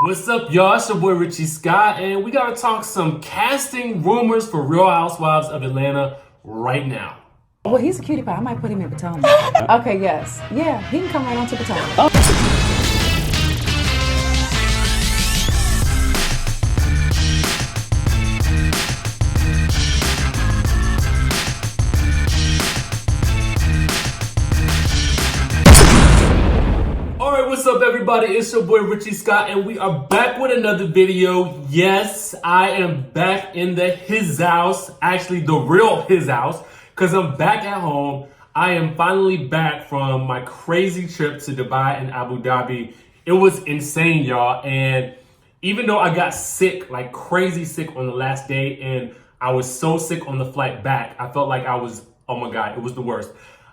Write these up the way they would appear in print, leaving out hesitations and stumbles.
What's up, y'all? It's your boy Richie Scott, and we gotta talk some casting rumors for Real Housewives of Atlanta right now. Well, he's a cutie pie. I might put him in Potomac. Okay, yes. Yeah, he can come right on to Potomac. Alright, what's up, everybody? It's your boy Richie Scott, and we are back with another video. Yes, I am back in the his house, actually the real his house, because I'm back at home. I am finally back from my crazy trip to Dubai and Abu Dhabi. It was insane, y'all, and even though I got sick, like crazy sick on the last day, and I was so sick on the flight back, I felt like I was, oh my God, it was the worst.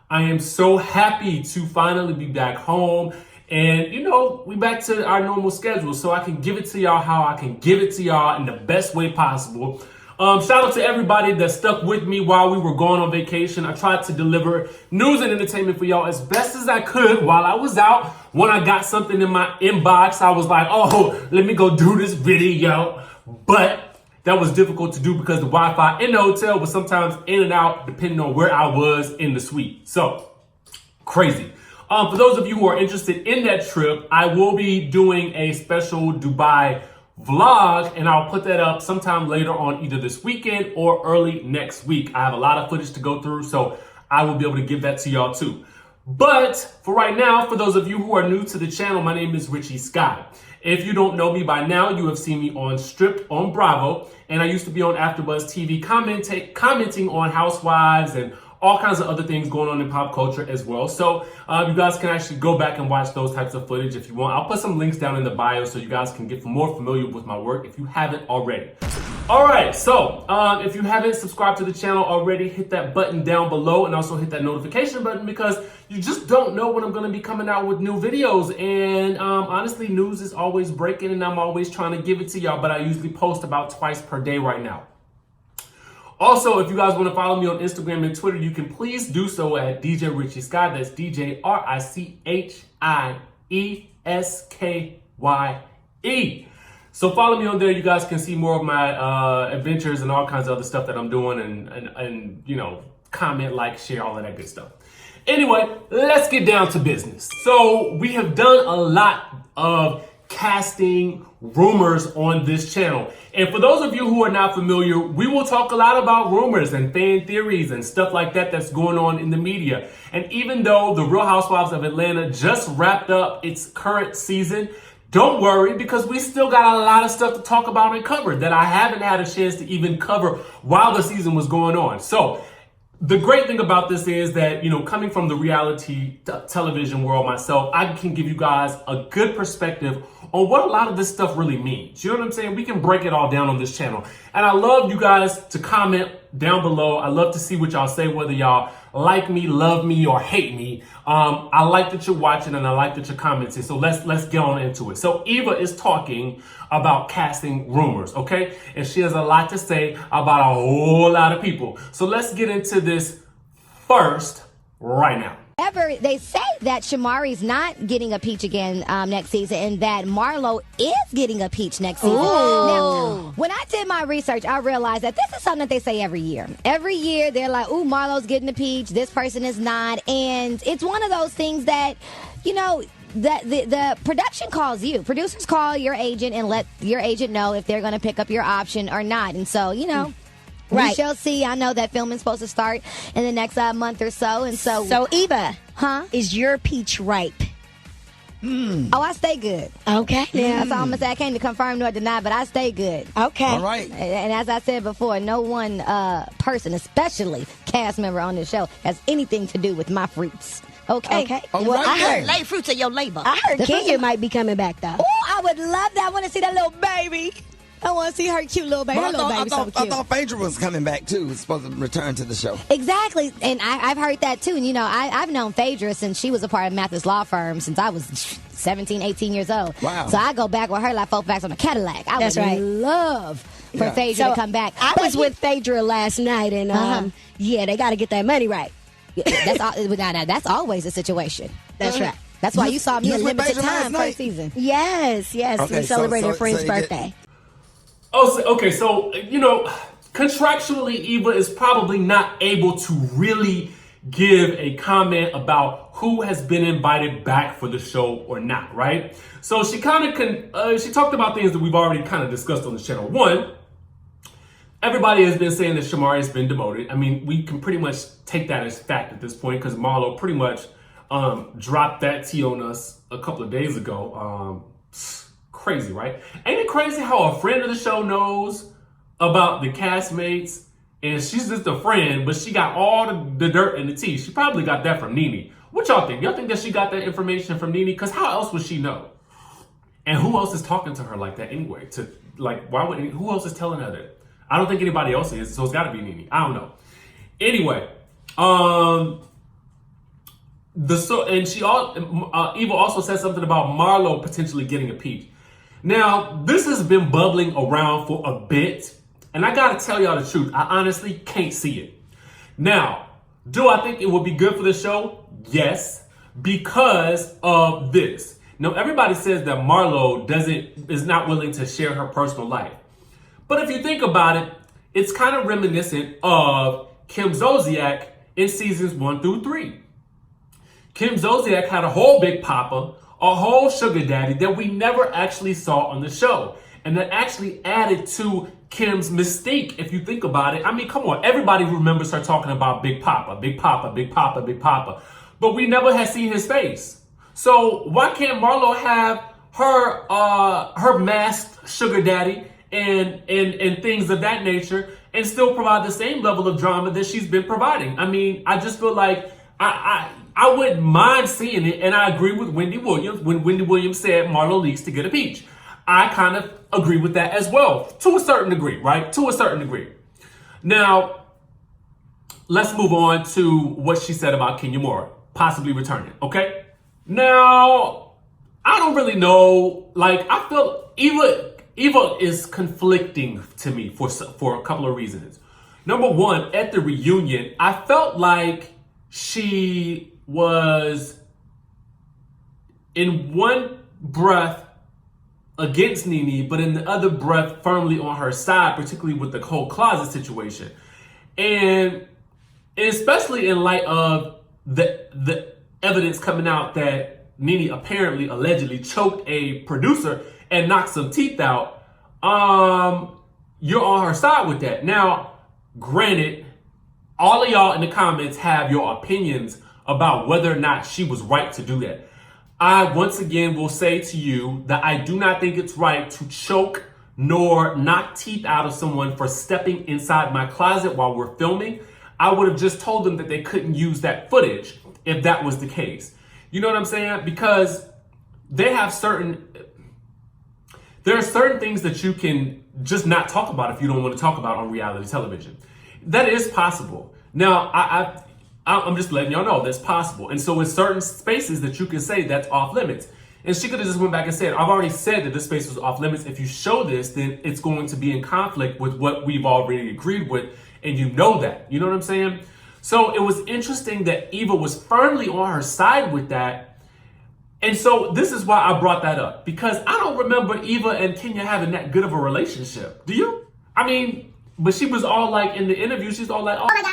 I am so happy to finally be back home. And, you know, we back to our normal schedule, so I can give it to y'all how I can give it to y'all in the best way possible. Shout out to everybody that stuck with me while we were going on vacation. I tried to deliver news and entertainment for y'all as best as I could while I was out. When I got something in my inbox, I was like, oh, let me go do this video. But that was difficult to do because the Wi-Fi in the hotel was sometimes in and out depending on where I was in the suite. So, crazy. For those of you who are interested in that trip, I will be doing a special Dubai vlog, and I'll put that up sometime later on either this weekend or early next week. I have a lot of footage to go through, so I will be able to give that to y'all too. But for right now, for those of you who are new to the channel, my name is Richie Scott. If you don't know me by now, you have seen me on Stripped on Bravo, and I used to be on AfterBuzz TV commenting on Housewives and all kinds of other things going on in pop culture as well. So you guys can actually go back and watch those types of footage if you want. I'll put some links down in the bio so you guys can get more familiar with my work if you haven't already. All right, so if you haven't subscribed to the channel already, hit that button down below and also hit that notification button because you just don't know when I'm gonna be coming out with new videos. And honestly, news is always breaking and I'm always trying to give it to y'all, but I usually post about twice per day right now. Also, if you guys want to follow me on Instagram and Twitter, you can please do so at DJ Richie Scott. That's DJ RICHIESKYE. So follow me on there. You guys can see more of my adventures and all kinds of other stuff that I'm doing and you know, comment, like, share, all of that good stuff. Anyway, let's get down to business. So we have done a lot of casting rumors on this channel. And for those of you who are not familiar, we will talk a lot about rumors and fan theories and stuff like that that's going on in the media. And even though the Real Housewives of Atlanta just wrapped up its current season, don't worry because we still got a lot of stuff to talk about and cover that I haven't had a chance to even cover while the season was going on. So the great thing about this is that, you know, coming from the reality television world myself, I can give you guys a good perspective on what a lot of this stuff really means. You know what I'm saying? We can break it all down on this channel. And I love you guys to comment down below. I love to see what y'all say, whether y'all like me, love me, or hate me. I like that you're watching and I like that you're commenting. So let's get on into it. So Eva is talking about casting rumors, okay? And she has a lot to say about a whole lot of people. So let's get into this first right now. They say that Shamari's not getting a peach again next season and that Marlo is getting a peach next season. Now, when I did my research, I realized that this is something that they say every year. Every year, they're like, ooh, Marlo's getting a peach, this person is not. And it's one of those things that, you know, the production calls you. Producers call your agent and let your agent know if they're going to pick up your option or not. And so, you know. Right. We shall see. I know that filming's supposed to start in the next month or so. And so Eva, is your peach ripe? Oh, I stay good. Okay. Yeah, that's all I'm going to say. I can't confirm nor deny, but I stay good. Okay. All right. And as I said before, no one person, especially cast member on this show, has anything to do with my fruits. Okay. Okay. All well, right, I heard then. late fruits of your labor. I heard Kenya might be coming back though. Oh, I would love that. I want to see that little baby. I want to see her cute little baby. Her little baby's so cute. I thought Phaedra was coming back too. Was supposed to return to the show. Exactly, and I've heard that too. And you know, I've known Phaedra since she was a part of Mathis Law Firm since I was 17, 18 years old. Wow. So I go back with her like 4 facts on a Cadillac. I would love for Phaedra to come back. I was with Phaedra last night, and yeah, they got to get that money right. That's always the situation. That's right. That's why you saw me you in was with limited Phaedra last time night? first season. Yes. Okay, We celebrated a friend's so you get- birthday. So, contractually, Eva is probably not able to really give a comment about who has been invited back for the show or not, right? So she she talked about things that we've already kind of discussed on the channel. One, everybody has been saying that Shamari has been demoted. I mean, we can pretty much take that as fact at this point because Marlo pretty much dropped that tea on us a couple of days ago. Crazy, right? Ain't it crazy how a friend of the show knows about the castmates and she's just a friend, but she got all the dirt and the tea? She probably got that from Nene. What y'all think? Y'all think that she got that information from Nene? Because how else would she know? And who else is talking to her like that anyway? Who else is telling her that? I don't think anybody else is, so it's got to be Nene. I don't know. Anyway, Eva also said something about Marlo potentially getting a peach. Now, this has been bubbling around for a bit, and I gotta tell y'all the truth, I honestly can't see it. Now, do I think it would be good for the show? Yes, because of this. Now, everybody says that Marlo is not willing to share her personal life. But if you think about it, it's kind of reminiscent of Kim Zolciak in seasons 1 through 3. Kim Zolciak had a whole big papa, a whole sugar daddy that we never actually saw on the show. And that actually added to Kim's mystique, if you think about it. I mean, come on, everybody remembers her talking about Big Papa, Big Papa, Big Papa, Big Papa. But we never had seen his face. So why can't Marlo have her masked sugar daddy and things of that nature and still provide the same level of drama that she's been providing? I mean, I just feel like I wouldn't mind seeing it, and I agree with Wendy Williams when Wendy Williams said Marlo leaks to get a peach. I kind of agree with that as well, to a certain degree, right? To a certain degree. Now, let's move on to what she said about Kenya Moore possibly returning, okay? Now, I don't really know. Like, I feel Eva is conflicting to me for a couple of reasons. Number one, at the reunion, I felt like she was in one breath against Nene, but in the other breath firmly on her side, particularly with the whole closet situation. And especially in light of the evidence coming out that Nene apparently allegedly choked a producer and knocked some teeth out, you're on her side with that. Now, granted, all of y'all in the comments have your opinions about whether or not she was right to do that. I once again will say to you that I do not think it's right to choke nor knock teeth out of someone for stepping inside my closet while we're filming. I would have just told them that they couldn't use that footage if that was the case. You know what I'm saying? Because there are certain things that you can just not talk about if you don't want to talk about on reality television. That is possible. Now, I'm just letting y'all know that's possible. And so in certain spaces that you can say that's off limits. And she could have just went back and said, I've already said that this space was off limits. If you show this, then it's going to be in conflict with what we've already agreed with. And you know that. You know what I'm saying? So it was interesting that Eva was firmly on her side with that. And so this is why I brought that up. Because I don't remember Eva and Kenya having that good of a relationship. Do you? I mean, but she was all like, in the interview, she's all like, oh my God,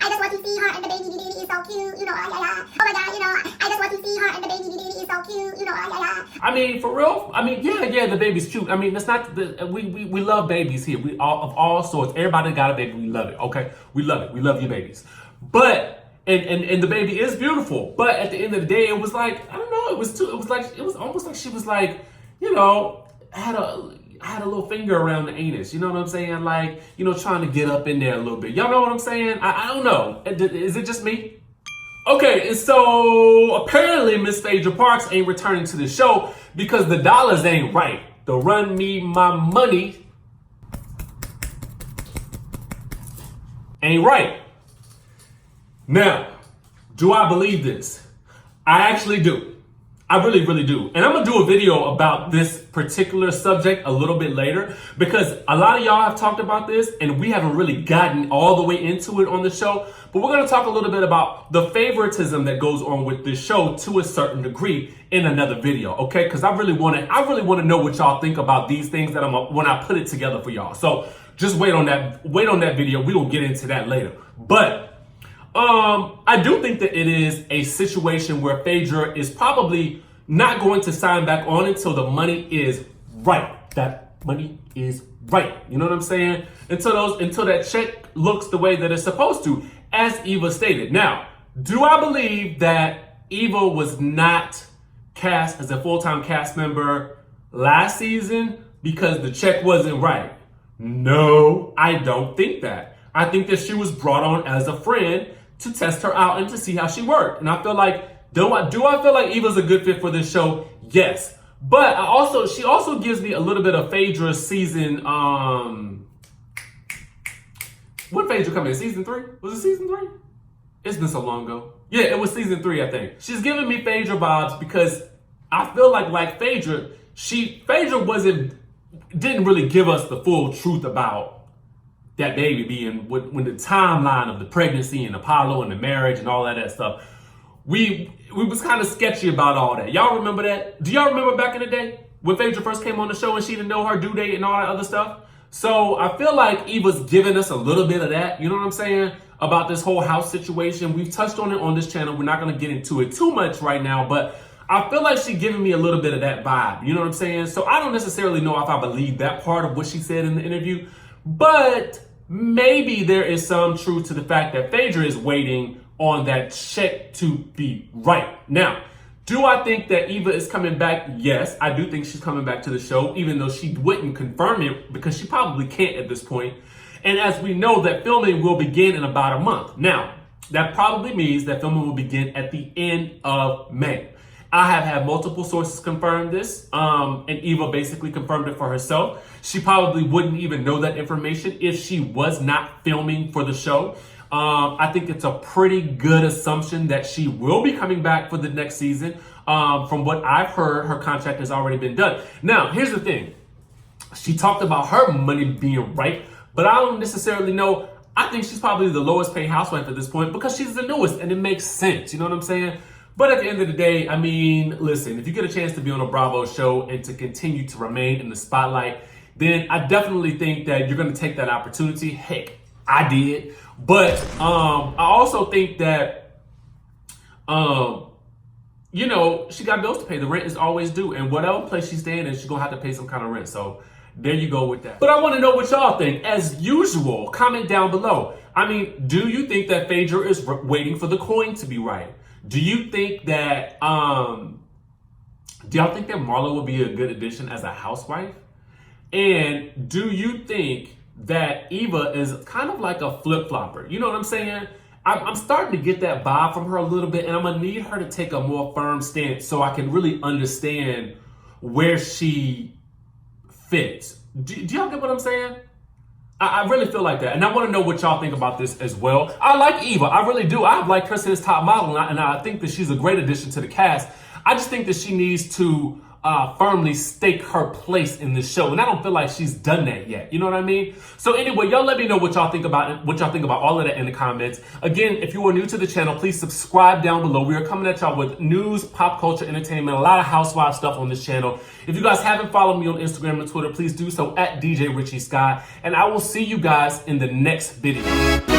I just want to see her and the baby is so cute, oh my God, I just want to see her and the baby is so cute, I mean, for real? I mean, yeah, the baby's cute. I mean, that's not, we love babies here. We all, of all sorts. Everybody got a baby, we love it, okay? We love it, we love your babies. But, and the baby is beautiful. But at the end of the day, it was like, I don't know, it was almost like she was like, had a little finger around the anus. You know what I'm saying? Like, trying to get up in there a little bit. Y'all know what I'm saying? I don't know. Is it just me? Okay, and so apparently Miss Phaedra Parks ain't returning to the show because the dollars ain't right. The run me my money ain't right. Now, do I believe this? I actually do. I really, really do. And I'm gonna do a video about this particular subject a little bit later because a lot of y'all have talked about this and we haven't really gotten all the way into it on the show. But we're gonna talk a little bit about the favoritism that goes on with this show to a certain degree in another video, okay? Because I really wanna know what y'all think about these things that when I put it together for y'all. So just wait on that video. We will get into that later. But I do think that it is a situation where Phaedra is probably not going to sign back on until the money is right. That money is right. You know what I'm saying? Until that check looks the way that it's supposed to, as Eva stated. Now, do I believe that Eva was not cast as a full-time cast member last season because the check wasn't right? No, I don't think that. I think that she was brought on as a friend to test her out and to see how she worked. And I feel like, do I feel like Eva's a good fit for this show? Yes. But she also gives me a little bit of Phaedra's season, when Phaedra come in? Season 3? Was it season 3? It's been so long ago. Yeah, it was season 3, I think. She's giving me Phaedra vibes because I feel like Phaedra, didn't really give us the full truth about that baby being when the timeline of the pregnancy and Apollo and the marriage and all that stuff. We was kind of sketchy about all that. Y'all remember that? Do y'all remember back in the day when Phaedra first came on the show and she didn't know her due date and all that other stuff? So I feel like Eva's giving us a little bit of that. You know what I'm saying? About this whole house situation. We've touched on it on this channel. We're not going to get into it too much right now, but I feel like she's giving me a little bit of that vibe. You know what I'm saying? So I don't necessarily know if I believe that part of what she said in the interview, but maybe there is some truth to the fact that Phaedra is waiting on that check to be right. Now, do I think that Eva is coming back? Yes, I do think she's coming back to the show, even though she wouldn't confirm it because she probably can't at this point. And as we know, that filming will begin in about a month. Now, that probably means that filming will begin at the end of May. I have had multiple sources confirm this, and Eva basically confirmed it for herself. She probably wouldn't even know that information if she was not filming for the show. I think it's a pretty good assumption that she will be coming back for the next season. From what I've heard, her contract has already been done. Now, here's the thing. She talked about her money being right, but I don't necessarily know. I think she's probably the lowest paid housewife at this point because she's the newest, and it makes sense. You know what I'm saying? But at the end of the day, I mean, listen, if you get a chance to be on a Bravo show and to continue to remain in the spotlight, then I definitely think that you're going to take that opportunity. Heck, I did. But I also think that, you know, she got bills to pay. The rent is always due. And whatever place she's staying in, she's going to have to pay some kind of rent. So there you go with that. But I want to know what y'all think. As usual, comment down below. I mean, do you think that Phaedra is waiting for the coin to be right? Do you think that, do y'all think that Marlo would be a good addition as a housewife? And do you think that Eva is kind of like a flip-flopper? You know what I'm saying? I'm starting to get that vibe from her a little bit, and I'm going to need her to take a more firm stance so I can really understand where she fits. Do y'all get what I'm saying? I really feel like that. And I want to know what y'all think about this as well. I like Eva. I really do. I've liked her since Top Model, and I think that she's a great addition to the cast. I just think that she needs to firmly stake her place in the show. And I don't feel like she's done that yet. You know what I mean? So anyway, y'all let me know what y'all think about it, what y'all think about all of that in the comments. Again, if you are new to the channel, please subscribe down below. We are coming at y'all with news, pop culture, entertainment, a lot of housewife stuff on this channel. If you guys haven't followed me on Instagram and Twitter, please do so at DJ Richie Sky. And I will see you guys in the next video.